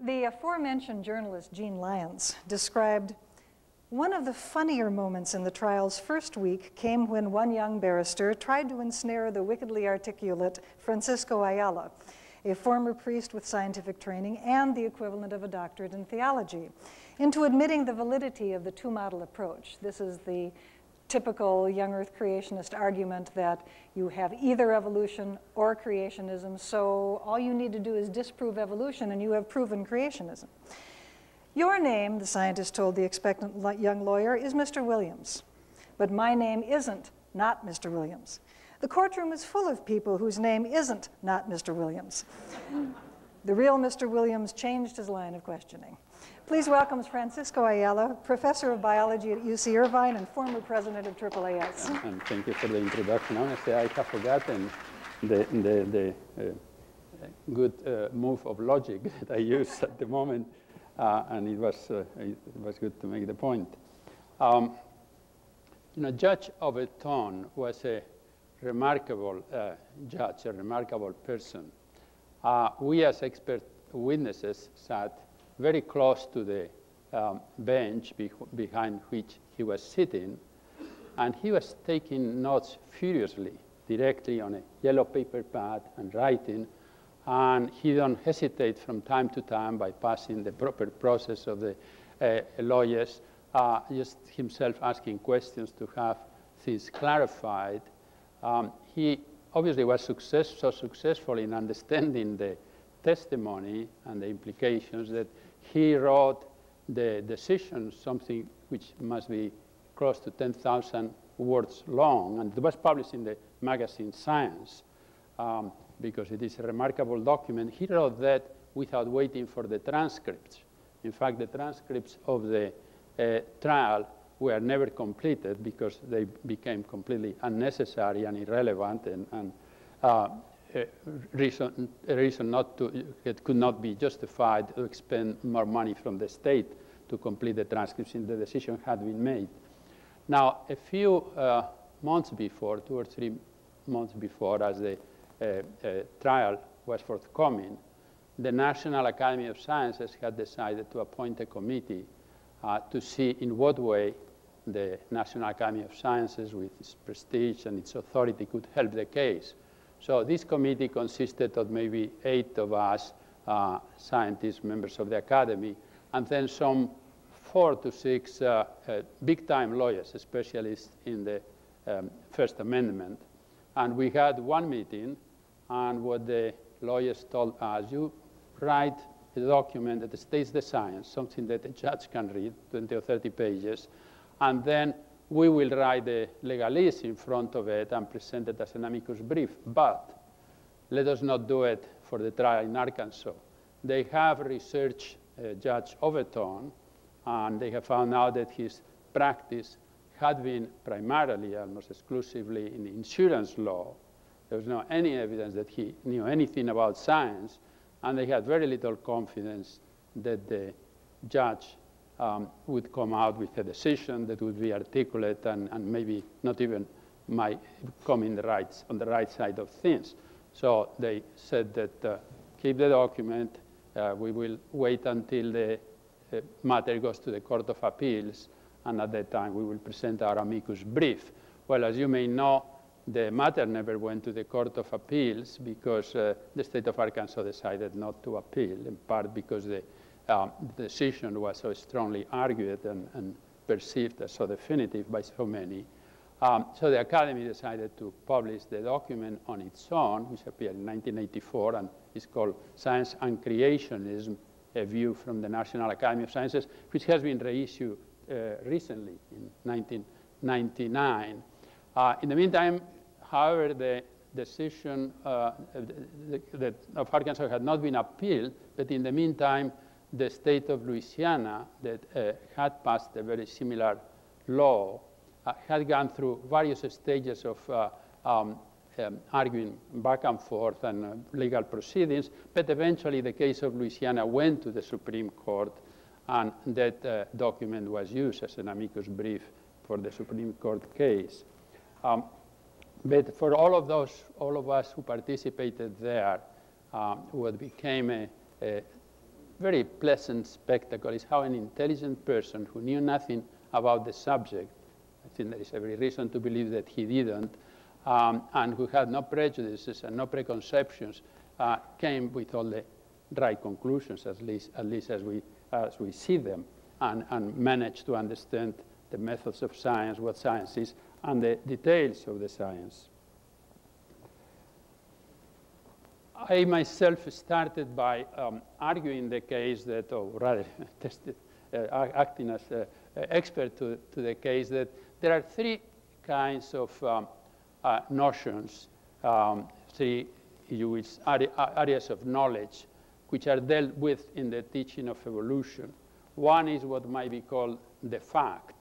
The aforementioned journalist Jean Lyons described, "One of the funnier moments in the trial's first week came when one young barrister tried to ensnare the wickedly articulate Francisco Ayala, a former priest with scientific training and the equivalent of a doctorate in theology, into admitting the validity of the two-model approach." This is the typical young earth creationist argument that you have either evolution or creationism, so all you need to do is disprove evolution and you have proven creationism. "Your name," the scientist told the expectant young lawyer, "is Mr. Williams. But my name isn't not Mr. Williams. The courtroom is full of people whose name isn't not Mr. Williams." The real Mr. Williams changed his line of questioning. Please welcome Francisco Ayala, professor of biology at UC Irvine and former president of AAAS. And thank you for the introduction. Honestly, I have forgotten the good move of logic that I use at the moment, and it was good to make the point. Judge Overton was a remarkable judge, a remarkable person. We as expert witnesses sat very close to the bench behind which he was sitting, and he was taking notes furiously, directly on a yellow paper pad and writing, and he don't hesitate from time to time by passing the proper process of the lawyers, just himself asking questions to have things clarified. He obviously was so successful in understanding the testimony and the implications that he wrote the decision, something which must be close to 10,000 words long, and it was published in the magazine Science, because it is a remarkable document. He wrote that without waiting for the transcripts. In fact, the transcripts of the trial were never completed because they became completely unnecessary and irrelevant, and a reason not to, it could not be justified to expend more money from the state to complete the transcripts since the decision had been made. Now, a few months before, 2 or 3 months before, as the trial was forthcoming, the National Academy of Sciences had decided to appoint a committee to see in what way the National Academy of Sciences, with its prestige and its authority, could help the case. So this committee consisted of maybe 8 of us, scientists, members of the Academy, and then some 4 to 6 big-time lawyers, specialists in the First Amendment. And we had one meeting, and what the lawyers told us, you write a document that states the science, something that a judge can read, 20 or 30 pages, and then we will write the legalese in front of it and present it as an amicus brief. But let us not do it for the trial in Arkansas. They have researched Judge Overton, and they have found out that his practice had been primarily, almost exclusively, in insurance law. There was no any evidence that he knew anything about science, and they had very little confidence that the judge would come out with a decision that would be articulate and maybe not even might come in on the right side of things. So they said that keep the document, we will wait until the matter goes to the Court of Appeals, and at that time we will present our amicus brief. Well, as you may know, the matter never went to the Court of Appeals because the state of Arkansas decided not to appeal, in part because the decision was so strongly argued and perceived as so definitive by so many. So the Academy decided to publish the document on its own, which appeared in 1984, and is called Science and Creationism, a View from the National Academy of Sciences, which has been reissued recently in 1999. In the meantime, however, the decision of Arkansas had not been appealed, but in the meantime, the state of Louisiana that had passed a very similar law had gone through various stages of arguing back and forth and legal proceedings, but eventually the case of Louisiana went to the Supreme Court, and that document was used as an amicus brief for the Supreme Court case. But for all of us who participated there, what became a very pleasant spectacle is how an intelligent person who knew nothing about the subject, I think there is every reason to believe that he didn't, and who had no prejudices and no preconceptions, came with all the right conclusions, at least as we see them, and managed to understand the methods of science, what science is, and the details of the science. I myself started by arguing the case that, or rather acting as an expert to the case that there are three kinds of notions, three areas of knowledge which are dealt with in the teaching of evolution. One is what might be called the fact,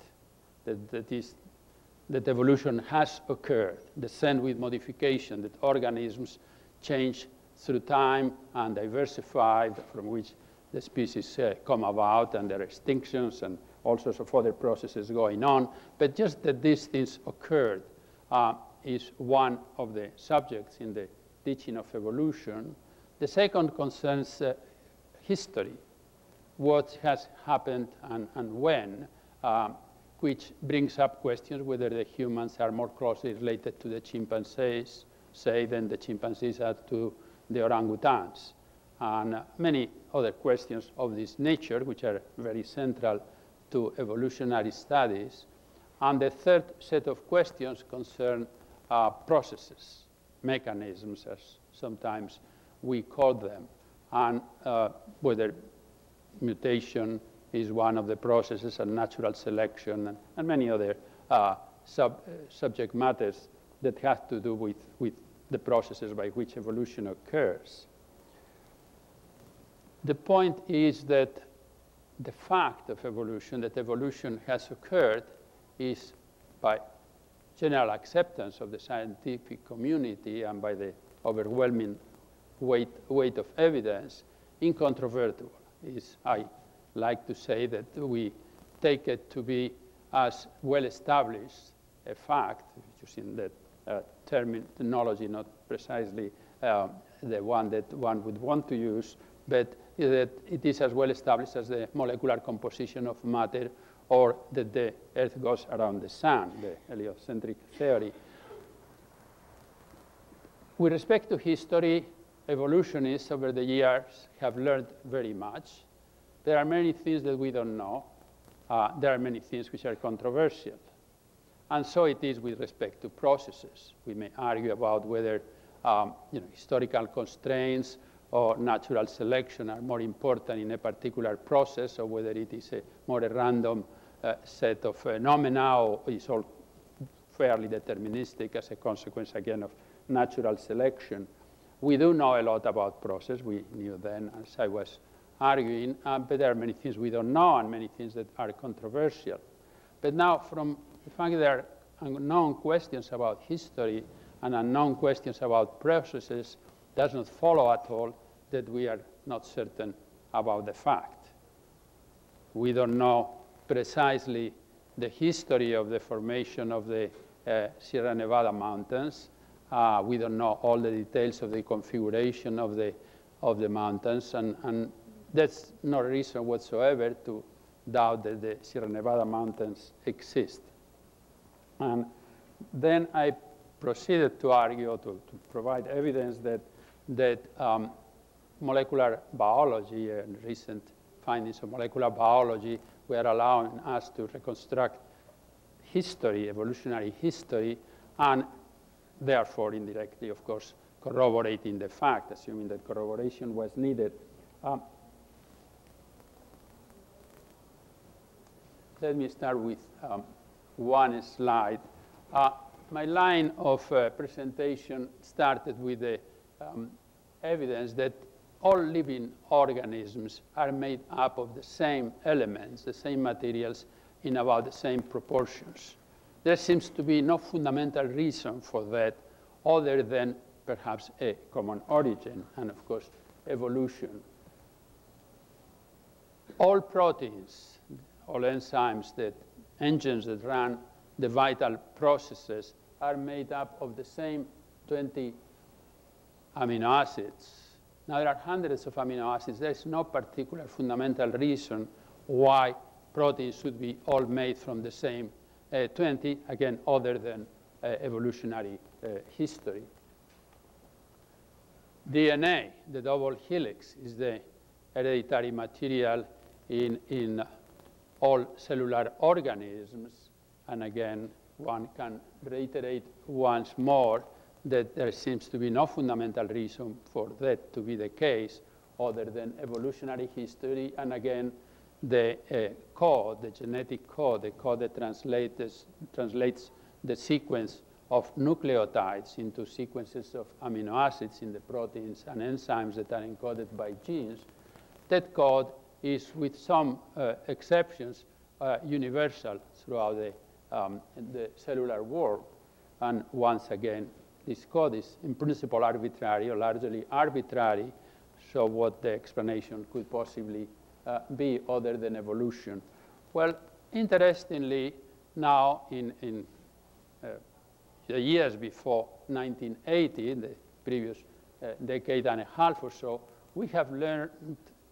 that evolution has occurred, descent with modification, that organisms change through time and diversified, from which the species come about, and there are extinctions and all sorts of other processes going on. But just that these things occurred is one of the subjects in the teaching of evolution. The second concerns history, what has happened and when, which brings up questions whether the humans are more closely related to the chimpanzees, say, than the chimpanzees are to the orangutans, and many other questions of this nature, which are very central to evolutionary studies. And the third set of questions concern processes, mechanisms, as sometimes we call them, and whether mutation is one of the processes, and natural selection, and many other subject matters that have to do with the processes by which evolution occurs. The point is that the fact of evolution, that evolution has occurred, is by general acceptance of the scientific community and by the overwhelming weight of evidence, incontrovertible. I like to say that we take it to be as well established a fact, using that terminology, not precisely the one that one would want to use, but that it is as well established as the molecular composition of matter, or that the Earth goes around the sun, the heliocentric theory. With respect to history, evolutionists over the years have learned very much. There are many things that we don't know. There are many things which are controversial. And so it is with respect to processes. We may argue about whether historical constraints or natural selection are more important in a particular process, or whether it is more a random set of phenomena, or is all fairly deterministic as a consequence, again, of natural selection. We do know a lot about process. We knew then, as I was arguing, but there are many things we don't know and many things that are controversial. But now, from the fact that there are unknown questions about history and unknown questions about processes, does not follow at all that we are not certain about the fact. We don't know precisely the history of the formation of the Sierra Nevada mountains. We don't know all the details of the configuration of the mountains, and that's no reason whatsoever to doubt that the Sierra Nevada mountains exist. And then I proceeded to argue, to provide evidence that molecular biology and recent findings of molecular biology were allowing us to reconstruct history, evolutionary history, and therefore indirectly, of course, corroborating the fact, assuming that corroboration was needed. Let me start with one slide. My line of presentation started with the evidence that all living organisms are made up of the same elements, the same materials, in about the same proportions. There seems to be no fundamental reason for that other than perhaps a common origin and, of course, evolution. All proteins, all enzymes, engines that run the vital processes are made up of the same 20 amino acids. Now, there are hundreds of amino acids. There's no particular fundamental reason why proteins should be all made from the same 20, again, other than evolutionary history. DNA, the double helix, is the hereditary material in all cellular organisms. And again, one can reiterate once more that there seems to be no fundamental reason for that to be the case other than evolutionary history. And again, the code, the genetic code, the code that translates the sequence of nucleotides into sequences of amino acids in the proteins and enzymes that are encoded by genes. That code is, with some exceptions, universal throughout the cellular world. And once again, this code is in principle arbitrary or largely arbitrary. So what the explanation could possibly be other than evolution? Well, interestingly, now in the years before 1980, the previous decade and a half or so, we have learned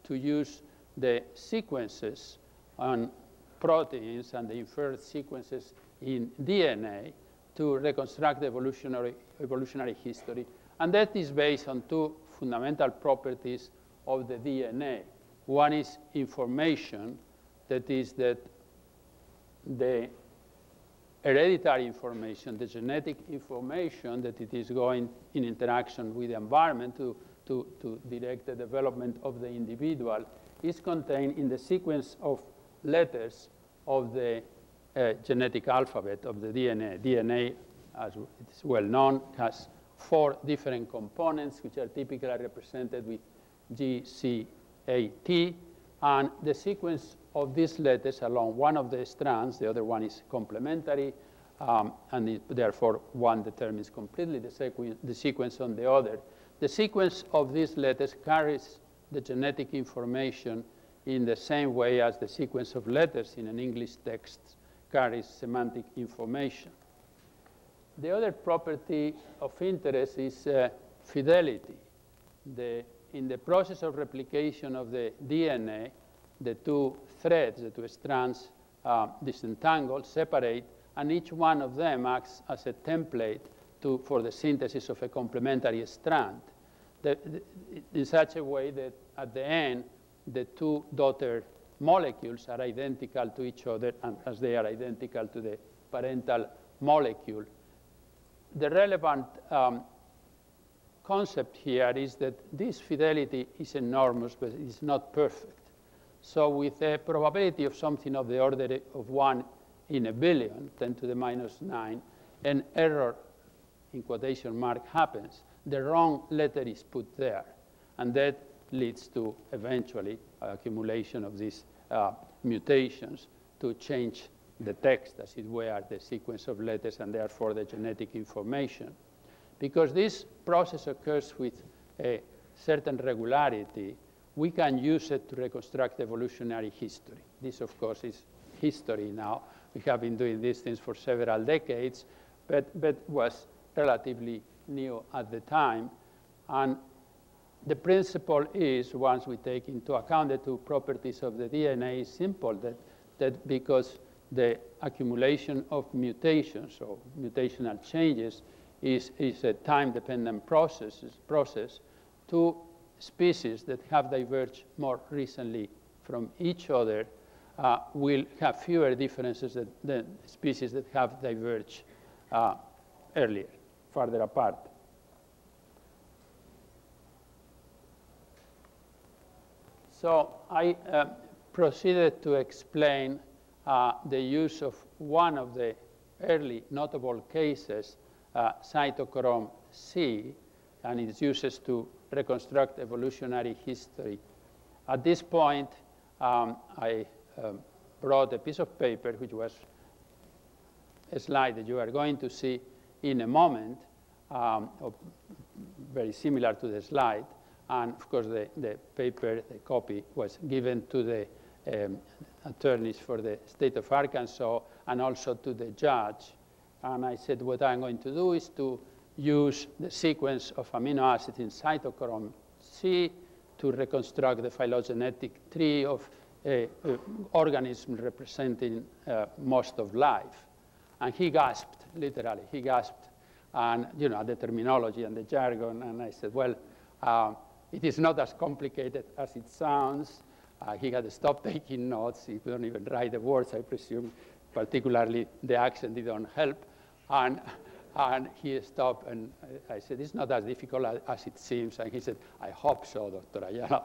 to use the sequences on proteins and the inferred sequences in DNA to reconstruct the evolutionary history. And that is based on two fundamental properties of the DNA. One is information, that is that the hereditary information, the genetic information, that it is going in interaction with the environment to direct the development of the individual, is contained in the sequence of letters of the genetic alphabet of the DNA. DNA, as it's well known, has 4 different components, which are typically represented with G, C, A, T. And the sequence of these letters along one of the strands, the other one is complementary, and therefore one determines completely the sequence on the other. The sequence of these letters carries the genetic information in the same way as the sequence of letters in an English text carries semantic information. The other property of interest is fidelity. In the process of replication of the DNA, the two threads, the two strands disentangle, separate, and each one of them acts as a template for the synthesis of a complementary strand, in such a way that at the end, the two daughter molecules are identical to each other, and as they are identical to the parental molecule. The relevant concept here is that this fidelity is enormous, but it's not perfect. So with a probability of something of the order of 1 in a billion, 10 to the minus 9, an error, in quotation mark, happens. The wrong letter is put there, and that leads to eventually accumulation of these mutations to change the text, as it were, the sequence of letters, and therefore the genetic information. Because this process occurs with a certain regularity, we can use it to reconstruct evolutionary history. This, of course, is history now. We have been doing these things for several decades, but was relatively new at the time. And the principle is, once we take into account the two properties of the DNA, is simple, that because the accumulation of mutations or mutational changes is a time-dependent process, two species that have diverged more recently from each other will have fewer differences than species that have diverged earlier, farther apart. So I proceeded to explain the use of one of the early notable cases, cytochrome C, and its uses to reconstruct evolutionary history. At this point, I brought a piece of paper, which was a slide that you are going to see in a moment, very similar to the slide. And of course, the paper, the copy, was given to the attorneys for the state of Arkansas and also to the judge. And I said, what I'm going to do is to use the sequence of amino acids in cytochrome C to reconstruct the phylogenetic tree of organisms representing most of life. And he gasped, literally, he gasped, and the terminology and the jargon, and I said, well, it is not as complicated as it sounds. He had stopped taking notes. He couldn't even write the words, I presume. Particularly, the accent didn't help. And he stopped, and I said, it's not as difficult as it seems. And he said, I hope so, Dr. Ayala.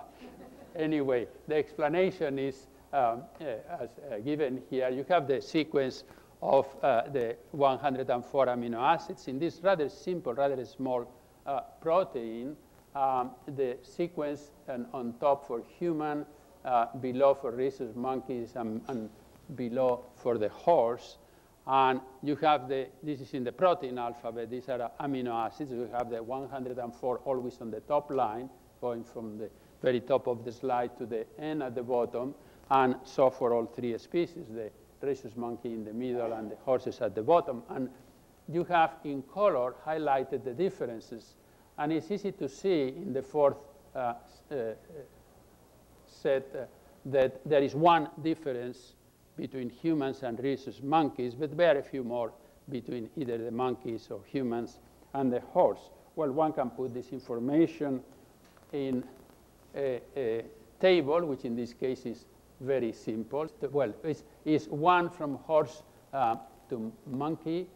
Anyway, the explanation is as given here. You have the sequence of the 104 amino acids in this rather simple, rather small protein. The sequence on top for human, below for rhesus monkeys, and below for the horse. And you have this is in the protein alphabet. These are amino acids. You have the 104 always on the top line, going from the very top of the slide to the end at the bottom, and so for all three species, the rhesus monkey in the middle and the horses at the bottom. And you have in color highlighted the differences. And it's easy to see in the fourth set that there is one difference between humans and rhesus monkeys, but very few more between either the monkeys or humans and the horse. Well, one can put this information in a table, which in this case is very simple. Well, it's 1 from horse to monkey,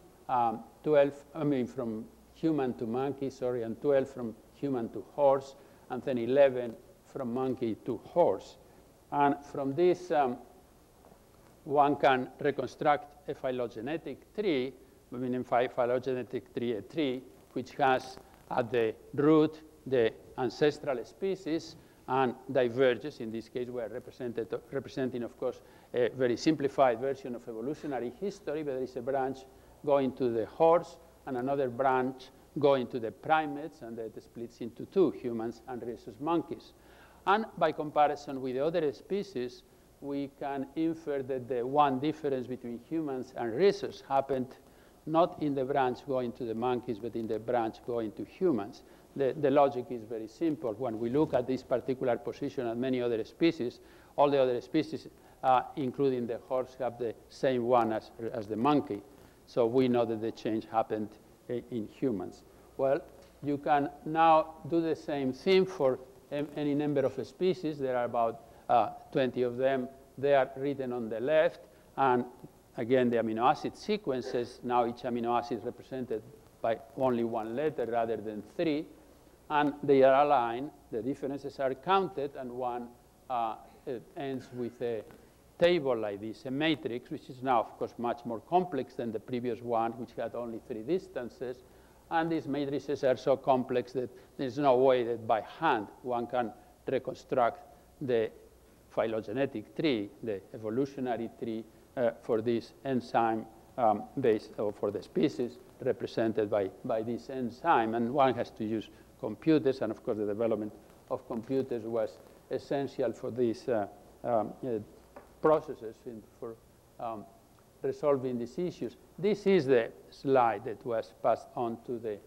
12, from human to monkey, sorry, and 12 from human to horse, and then 11 from monkey to horse. And from this, one can reconstruct a phylogenetic tree, phylogenetic tree, a tree which has at the root the ancestral species and diverges. In this case, we are representing, of course, a very simplified version of evolutionary history, but there is a branch going to the horse and another branch going to the primates, and that splits into 2, humans and rhesus monkeys. And by comparison with the other species, we can infer that the one difference between humans and rhesus happened not in the branch going to the monkeys, but in the branch going to humans. The logic is very simple. When we look at this particular position at many other species, all the other species, including the horse, have the same one as the monkey. So we know that the change happened in humans. Well, you can now do the same thing for any number of species. There are about 20 of them. They are written on the left. And again, the amino acid sequences, now each amino acid is represented by only 1 letter rather than 3. And they are aligned. The differences are counted. And one ends with a table like this, a matrix, which is now, of course, much more complex than the previous one, which had only 3 distances. And these matrices are so complex that there's no way that by hand one can reconstruct the phylogenetic tree, the evolutionary tree for this enzyme based, or for the species represented by this enzyme. And one has to use computers, and of course the development of computers was essential for these processes for resolving these issues. This is the slide that was passed on to the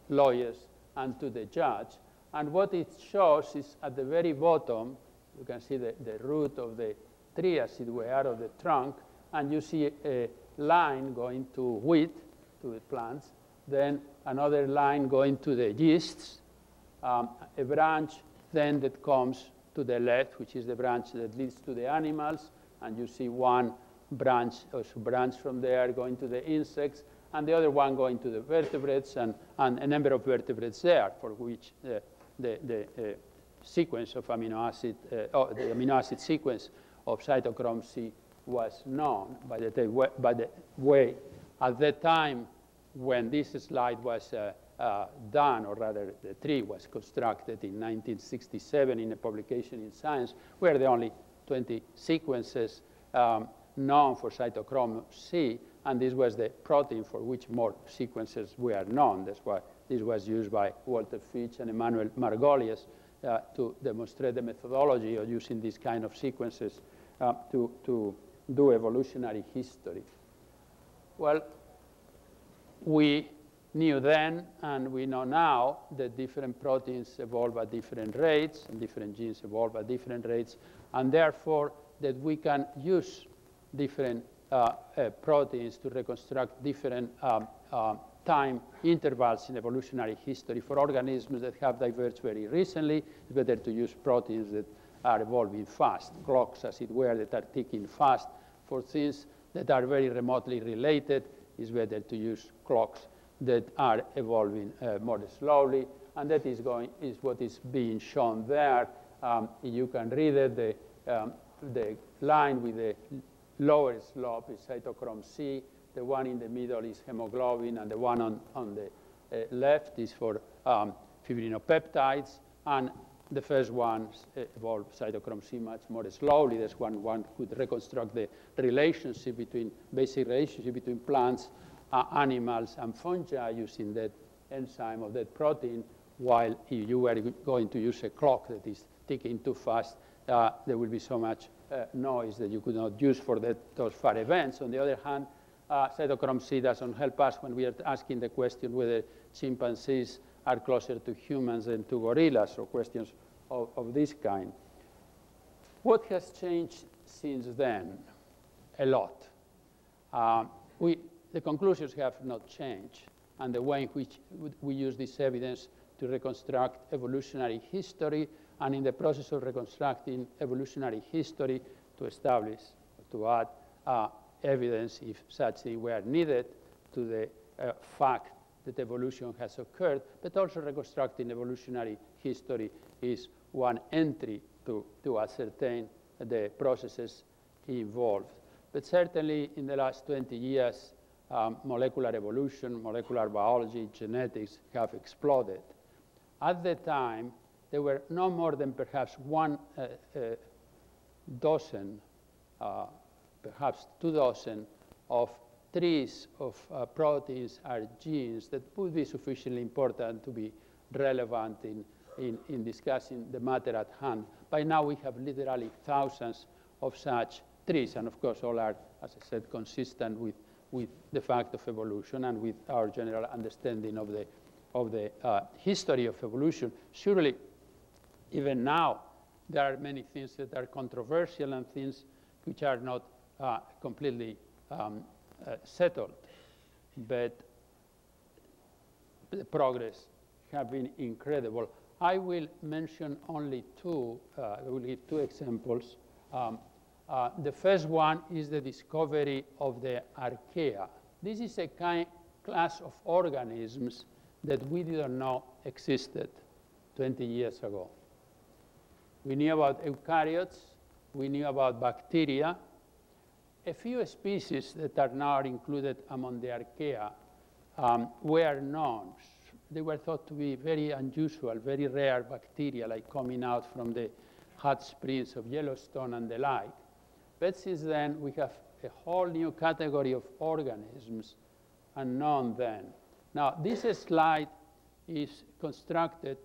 lawyers and to the judge. And what it shows is at the very bottom, you can see the root of the tree, as it were, out of the trunk, and you see a line going to wheat, to the plants, then another line going to the yeasts, a branch then that comes to the left, which is the branch that leads to the animals, and you see one branch from there going to the insects, and the other one going to the vertebrates, and a number of vertebrates there for which the sequence of amino acid, the amino acid sequence of cytochrome C was known. By the way, at that time when this slide was done, or rather the tree was constructed in 1967 in a publication in Science, were the only 20 sequences known for cytochrome C, and this was the protein for which more sequences were known. That's why this was used by Walter Fitch and Emmanuel Margolies to demonstrate the methodology of using these kind of sequences to do evolutionary history. Well, we knew then, and we know now, that different proteins evolve at different rates, and different genes evolve at different rates, and therefore that we can use different proteins to reconstruct different time intervals in evolutionary history. For organisms that have diverged very recently, it's better to use proteins that are evolving fast, clocks, as it were, that are ticking fast. For things that are very remotely related, it's better to use clocks that are evolving more slowly, and that is what is being shown there. You can read it. The line with the lower slope is cytochrome C. The one in the middle is hemoglobin, and the one on the left is for fibrinopeptides. And the first ones evolve cytochrome C much more slowly. That's one could reconstruct the relationship between, basic relationship between plants, animals, and fungi using that enzyme of that protein, while if you were going to use a clock that is ticking too fast, there will be so much noise that you could not use for those far events. On the other hand, cytochrome C doesn't help us when we are asking the question whether chimpanzees are closer to humans than to gorillas, or questions of this kind. What has changed since then? A lot. The conclusions have not changed, and the way in which we use this evidence to reconstruct evolutionary history, and in the process of reconstructing evolutionary history, to establish, to add evidence, if such thing were needed, to the fact that evolution has occurred, but also reconstructing evolutionary history is one entry to ascertain the processes involved. But certainly in the last 20 years, molecular evolution, molecular biology, genetics have exploded. At the time, there were no more than perhaps one dozen, perhaps 2 dozen of trees of proteins or genes that would be sufficiently important to be relevant in discussing the matter at hand. By now, we have literally thousands of such trees, and of course, all are, as I said, consistent with the fact of evolution and with our general understanding of the history of evolution. Surely, even now, there are many things that are controversial and things which are not completely settled, but the progress has been incredible. I will mention only two. I will give 2 examples. The first one is the discovery of the archaea. This is a class of organisms that we didn't know existed 20 years ago. We knew about eukaryotes. We knew about bacteria. A few species that are now included among the archaea were known. They were thought to be very unusual, very rare bacteria, like coming out from the hot springs of Yellowstone and the like. But since then, we have a whole new category of organisms unknown then. Now, this slide is constructed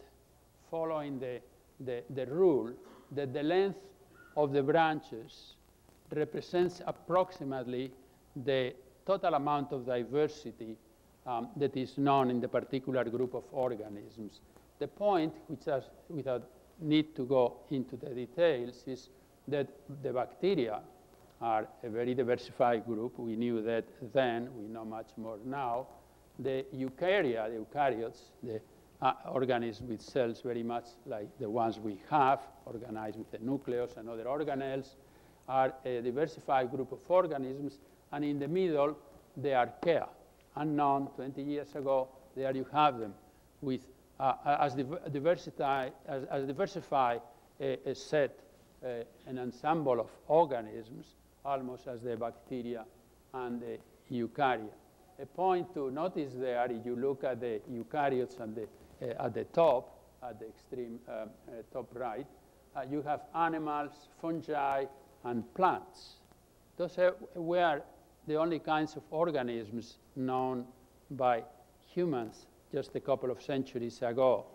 following the rule that the length of the branches represents approximately the total amount of diversity that is known in the particular group of organisms. The point, which is, without need to go into the details, is that the bacteria are a very diversified group. We knew that then. We know much more now. The eukarya, the eukaryotes, the organisms with cells very much like the ones we have, organized with the nucleus and other organelles, are a diversified group of organisms. And in the middle, the archaea, unknown 20 years ago. There you have them with as diversified a set, an ensemble of organisms, almost as the bacteria and the eukarya. A point to notice there, if you look at the eukaryotes and at the top, at the extreme top right, you have animals, fungi, and plants. Those were the only kinds of organisms known by humans just a couple of centuries ago.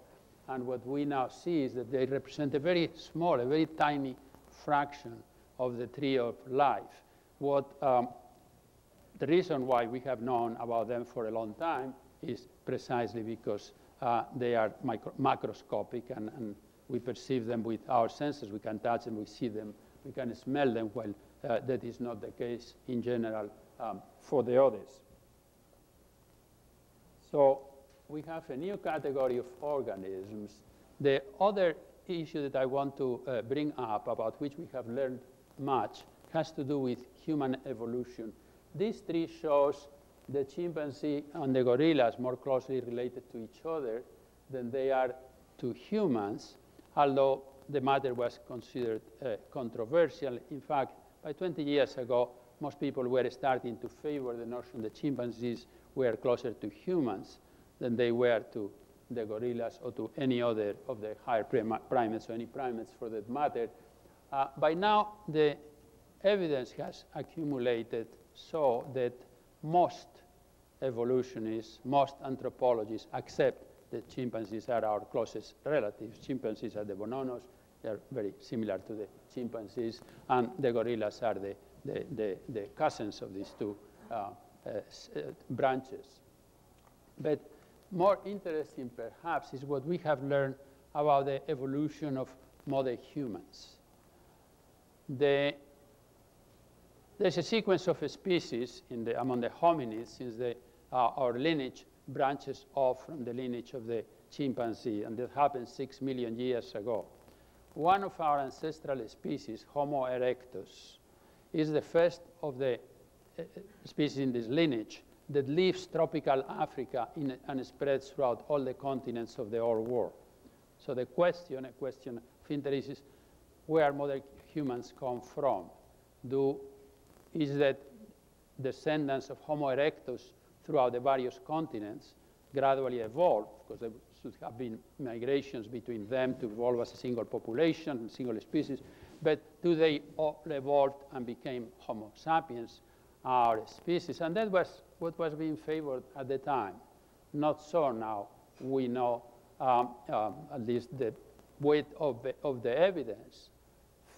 And what we now see is that they represent a very small, a very tiny fraction of the tree of life. The reason why we have known about them for a long time is precisely because they are macroscopic, and we perceive them with our senses. We can touch them, we see them, we can smell them, while that is not the case in general for the others. So we have a new category of organisms. The other issue that I want to bring up, about which we have learned much, has to do with human evolution. This tree shows the chimpanzee and the gorillas more closely related to each other than they are to humans, although the matter was considered controversial. In fact, by 20 years ago, most people were starting to favor the notion that chimpanzees were closer to humans than they were to the gorillas or to any other of the higher primates, or any primates for that matter. By now, the evidence has accumulated so that most evolutionists, most anthropologists accept that chimpanzees are our closest relatives. Chimpanzees are the bonobos. They're very similar to the chimpanzees, and the gorillas are the cousins of these two branches. But more interesting, perhaps, is what we have learned about the evolution of modern humans. There's a sequence of species among the hominids, since our lineage branches off from the lineage of the chimpanzee, and that happened 6 million years ago. One of our ancestral species, Homo erectus, is the first of the species in this lineage that leaves tropical Africa and spreads throughout all the continents of the old world. So the question, a question of interest, is where modern humans come from. Is that descendants of Homo erectus throughout the various continents gradually evolved, because there should have been migrations between them to evolve as a single population, a single species, but do they all evolved and became Homo sapiens, our species? And that was what was being favored at the time. Not so now. We know, at least the weight of the evidence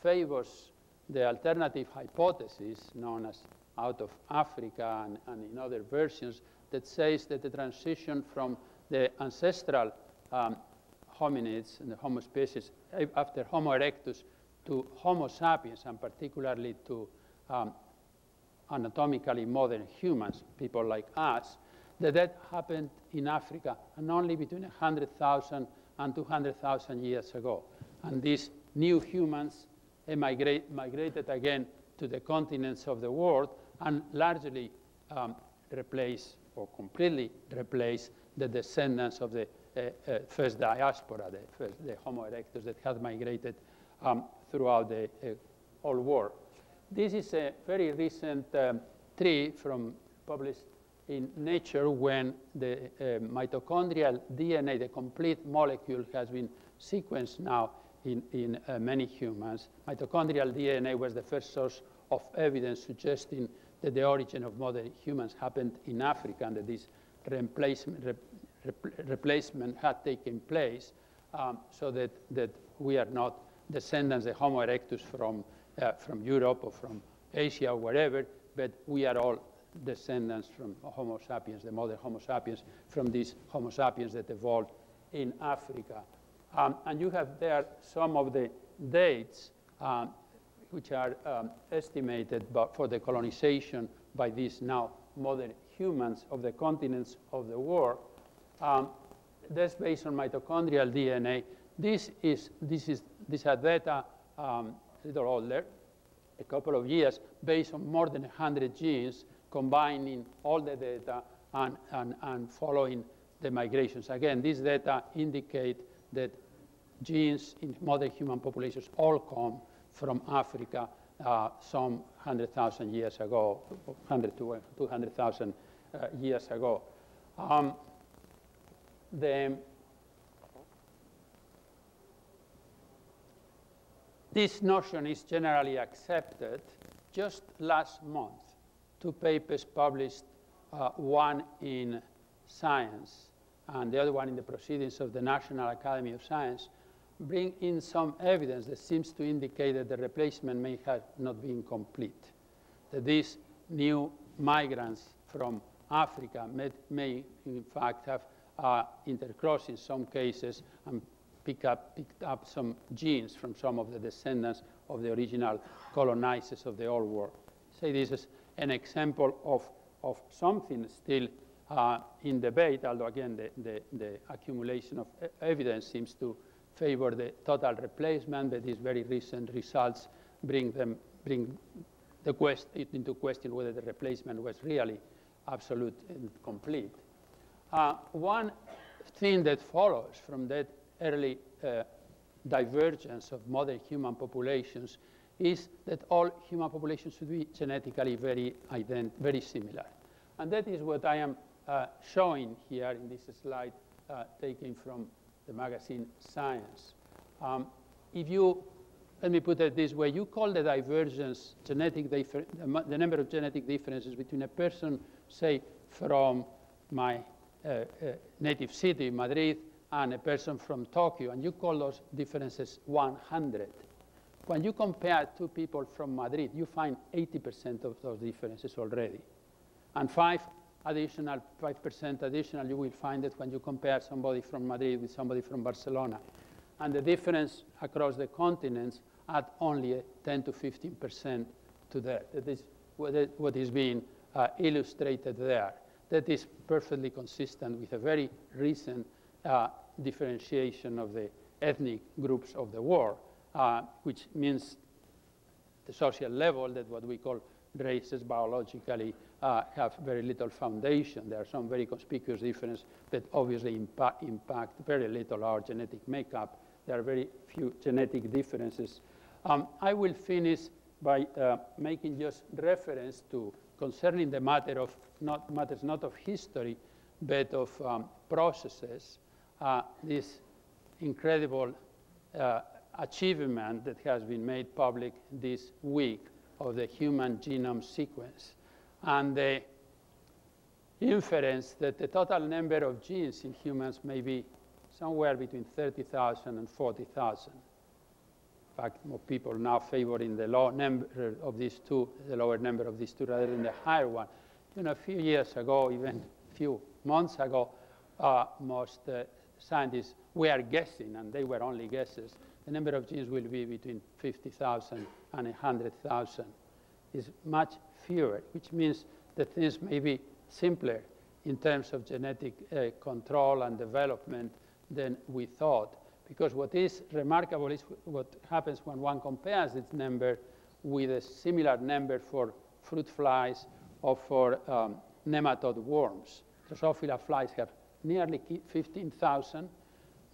favors the alternative hypothesis known as out of Africa and in other versions, that says that the transition from the ancestral hominids and the Homo species after Homo erectus to Homo sapiens, and particularly to anatomically modern humans, people like us, that happened in Africa, and only between 100,000 and 200,000 years ago. And these new humans migrated again to the continents of the world and largely replaced or completely replaced the descendants of the first diaspora, the Homo erectus that had migrated throughout the old world. This is a very recent tree published in Nature, when the mitochondrial DNA, the complete molecule, has been sequenced now in many humans. Mitochondrial DNA was the first source of evidence suggesting that the origin of modern humans happened in Africa, and that this replacement had taken place, so that we are not descendants of Homo erectus from Europe or from Asia or wherever, but we are all descendants from Homo sapiens, the modern Homo sapiens, from these Homo sapiens that evolved in Africa. And you have there some of the dates which are estimated for the colonization by these now modern humans of the continents of the world. That's based on mitochondrial DNA. These are data a little older, a couple of years, based on more than 100 genes, combining all the data and following the migrations. Again, these data indicate that genes in modern human populations all come from Africa some 100,000 years ago, 100 to 200,000 years ago. This notion is generally accepted. Just last month, 2 papers published, one in Science and the other one in the Proceedings of the National Academy of Science, bring in some evidence that seems to indicate that the replacement may have not been complete, that these new migrants from Africa may in fact have intercrossed in some cases and picked up some genes from some of the descendants of the original colonizers of the Old World. Say this is an example of something still in debate, although again the accumulation of evidence seems to favor the total replacement, but these very recent results bring into question whether the replacement was really absolute and complete. One thing that follows from that early divergence of modern human populations is that all human populations should be genetically very similar. And that is what I am showing here in this slide taken from the magazine Science. Let me put it this way, you call the divergence the number of genetic differences between a person, say, from my native city, Madrid, and a person from Tokyo, and you call those differences 100. When you compare two people from Madrid, you find 80% of those differences already. And 5% additional, you will find it when you compare somebody from Madrid with somebody from Barcelona. And the difference across the continents add only 10 to 15% to that. That is what is being illustrated there. That is perfectly consistent with a very recent differentiation of the ethnic groups of the world, which means the social level that what we call races biologically have very little foundation. There are some very conspicuous differences that obviously impact very little our genetic makeup. There are very few genetic differences. I will finish by making just reference to, concerning the matter of matters not of history, but of processes, this incredible achievement that has been made public this week of the human genome sequence, and the inference that the total number of genes in humans may be somewhere between 30,000 and 40,000. In fact, more people now favoring the low number of these two, the lower number of these two rather than the higher one. You know, a few years ago, even a few months ago, most scientists were guessing, and they were only guesses, the number of genes will be between 50,000 and 100,000. It's much fewer, which means that things may be simpler in terms of genetic control and development than we thought. Because what is remarkable is what happens when one compares this number with a similar number for fruit flies or for nematode worms. Drosophila flies have nearly 15,000,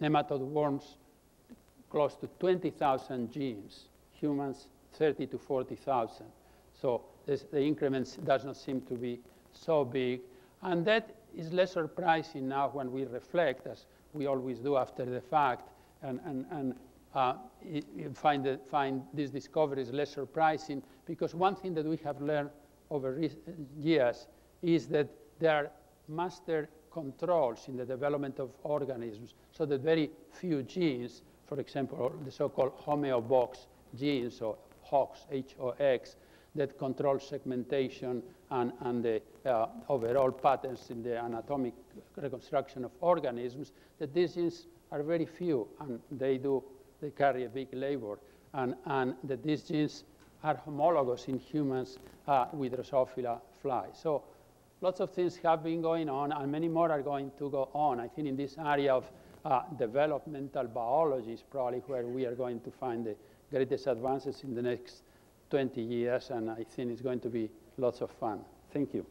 nematode worms close to 20,000 genes, humans 30 to 40,000. So the increments does not seem to be so big. And that is less surprising now when we reflect, as we always do after the fact, and find these discoveries less surprising, because one thing that we have learned over years is that there are master controls in the development of organisms, so that very few genes, for example, the so-called homeobox genes, or HOX, H-O-X, that control segmentation and the overall patterns in the anatomic reconstruction of organisms, that these genes are very few, and they carry a big labor, and that these genes are homologous in humans with Drosophila flies. So lots of things have been going on, and many more are going to go on. I think in this area of developmental biology is probably where we are going to find the greatest advances in the next 20 years, and I think it's going to be lots of fun. Thank you.